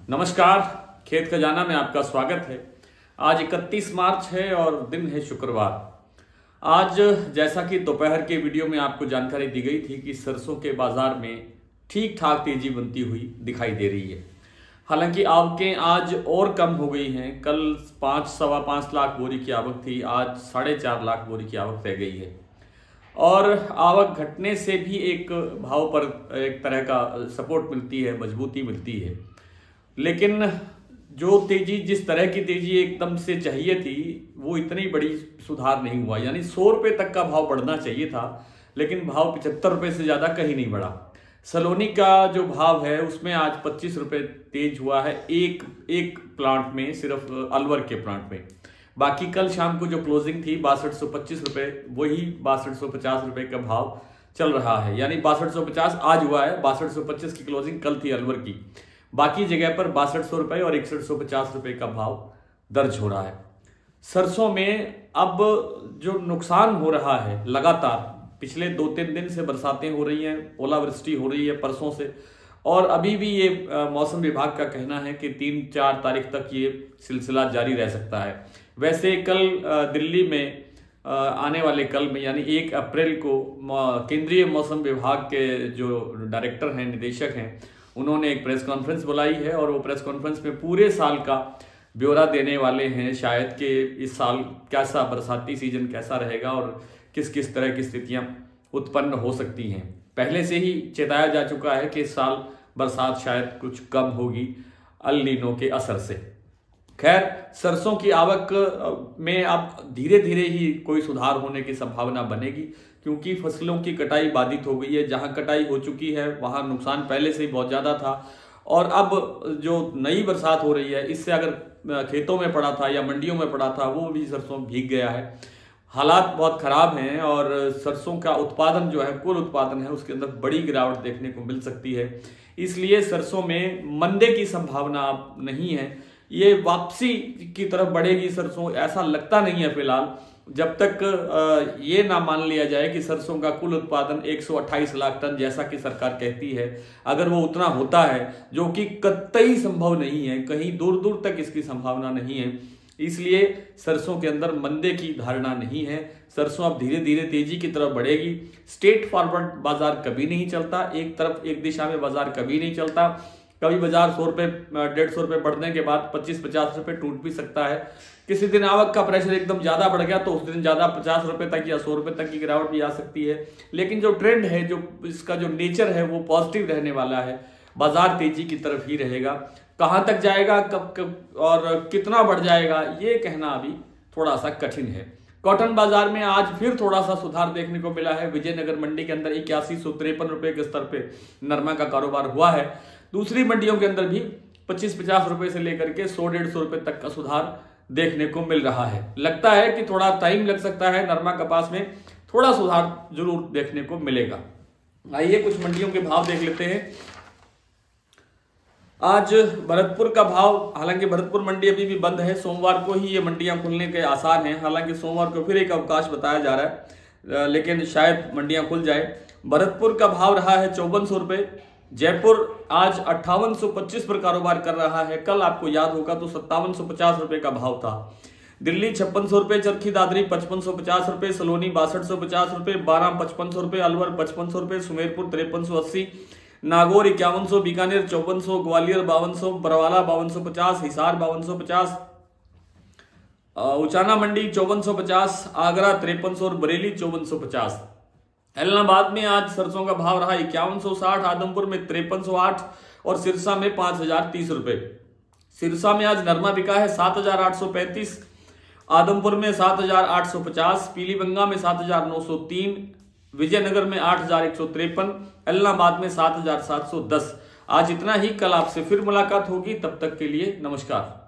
नमस्कार, खेत खजाना में आपका स्वागत है। आज 31 मार्च है और दिन है शुक्रवार। आज जैसा कि दोपहर के वीडियो में आपको जानकारी दी गई थी कि सरसों के बाजार में ठीक ठाक तेजी बनती हुई दिखाई दे रही है। हालांकि आवकें आज और कम हो गई हैं। कल 5-5.25 लाख बोरी की आवक थी, आज 4.5 लाख बोरी की आवक रह गई है और आवक घटने से भी एक भाव पर एक तरह का सपोर्ट मिलती है, मजबूती मिलती है। लेकिन जो तेजी, जिस तरह की तेजी एकदम से चाहिए थी, वो इतनी बड़ी सुधार नहीं हुआ। यानी 100 रुपये तक का भाव बढ़ना चाहिए था, लेकिन भाव 75 रुपये से ज़्यादा कहीं नहीं बढ़ा। सलोनी का जो भाव है उसमें आज 25 रुपये तेज हुआ है एक प्लांट में, सिर्फ अलवर के प्लांट में। बाकी कल शाम को जो क्लोजिंग थी 6225 रुपये, वही 6250 रुपये का भाव चल रहा है। यानी 6250 आज हुआ है, 6225 की क्लोजिंग कल थी अलवर की। बाकी जगह पर 6200 रुपये और 6150 रुपये का भाव दर्ज हो रहा है। सरसों में अब जो नुकसान हो रहा है, लगातार पिछले 2-3 दिन से बरसातें हो रही हैं, ओलावृष्टि हो रही है परसों से, और अभी भी ये मौसम विभाग का कहना है कि 3-4 तारीख तक ये सिलसिला जारी रह सकता है। वैसे कल दिल्ली में आने वाले कल में यानी 1 अप्रैल को केंद्रीय मौसम विभाग के जो डायरेक्टर हैं, निदेशक हैं, उन्होंने एक प्रेस कॉन्फ्रेंस बुलाई है और वो प्रेस कॉन्फ्रेंस में पूरे साल का ब्यौरा देने वाले हैं। शायद कि इस साल कैसा बरसाती सीजन कैसा रहेगा और किस किस तरह की स्थितियां उत्पन्न हो सकती हैं। पहले से ही चेताया जा चुका है कि इस साल बरसात शायद कुछ कम होगी अल नीनो के असर से। खैर, सरसों की आवक में अब धीरे धीरे ही कोई सुधार होने की संभावना बनेगी, क्योंकि फसलों की कटाई बाधित हो गई है। जहां कटाई हो चुकी है वहां नुकसान पहले से ही बहुत ज़्यादा था, और अब जो नई बरसात हो रही है इससे अगर खेतों में पड़ा था या मंडियों में पड़ा था वो भी सरसों भीग गया है। हालात बहुत ख़राब हैं और सरसों का उत्पादन जो है, कुल उत्पादन है, उसके अंदर बड़ी गिरावट देखने को मिल सकती है। इसलिए सरसों में मंदे की संभावना अब नहीं है। ये वापसी की तरफ बढ़ेगी सरसों, ऐसा लगता नहीं है फिलहाल, जब तक ये ना मान लिया जाए कि सरसों का कुल उत्पादन 128 लाख टन जैसा कि सरकार कहती है, अगर वो उतना होता है, जो कि कतई संभव नहीं है, कहीं दूर दूर तक इसकी संभावना नहीं है। इसलिए सरसों के अंदर मंदे की धारणा नहीं है। सरसों अब धीरे धीरे तेजी की तरफ बढ़ेगी। स्ट्रेट फॉरवर्ड बाजार कभी नहीं चलता, एक तरफ एक दिशा में बाजार कभी नहीं चलता। कभी बाजार 100 रुपये 150 रुपये बढ़ने के बाद 25-50 रुपये टूट भी सकता है। किसी दिन आवक का प्रेशर एकदम ज्यादा बढ़ गया तो उस दिन ज्यादा 50 रुपये तक या 100 रुपये तक की गिरावट भी आ सकती है। लेकिन जो ट्रेंड है, जो इसका जो नेचर है, वो पॉजिटिव रहने वाला है। बाजार तेजी की तरफ ही रहेगा। कहाँ तक जाएगा, कब और कितना बढ़ जाएगा, ये कहना अभी थोड़ा सा कठिन है। कॉटन बाजार में आज फिर थोड़ा सा सुधार देखने को मिला है। विजयनगर मंडी के अंदर 8153 रुपये के स्तर पे नरमा का कारोबार हुआ है। दूसरी मंडियों के अंदर भी 25-50 रुपये से लेकर के 100-150 रुपये तक का सुधार देखने को मिल रहा है। लगता है कि थोड़ा टाइम लग सकता है, नरमा कपास में थोड़ा सुधार जरूर देखने को मिलेगा। आइए कुछ मंडियों के भाव देख लेते हैं। आज भरतपुर का भाव, हालांकि भरतपुर मंडी अभी भी बंद है, सोमवार को ही ये मंडियां खुलने के आसार हैं। हालांकि सोमवार को फिर एक अवकाश बताया जा रहा है, लेकिन शायद मंडियां खुल जाए। भरतपुर का भाव रहा है 5400 रुपये। जयपुर आज 5825 पर कारोबार कर रहा है। कल आपको याद होगा तो 5750 रुपये का भाव था। दिल्ली 5600 रुपये, चरखी दादरी 5550 रुपये, सलोनी 6250 रुपये, 12 5500 रुपये, अलवर 5500 रुपये, सुमेरपुर 5380, नागौर 5100, बीकानेर 5400, ग्वालियर 5200, बरवाला 5250, हिसार 5250, उचाना मंडी 5450, आगरा 5300 और बरेली 5450। इलाहाबाद में आज सरसों का भाव रहा 5160, आदमपुर में 5308 और सिरसा में 5030 रुपये। सिरसा में आज नरमा बिका है 7835, आदमपुर में 7850, पीलीबंगा में 7903, विजयनगर में 8153, इलाहाबाद में 7710। आज इतना ही। कल आपसे फिर मुलाकात होगी, तब तक के लिए नमस्कार।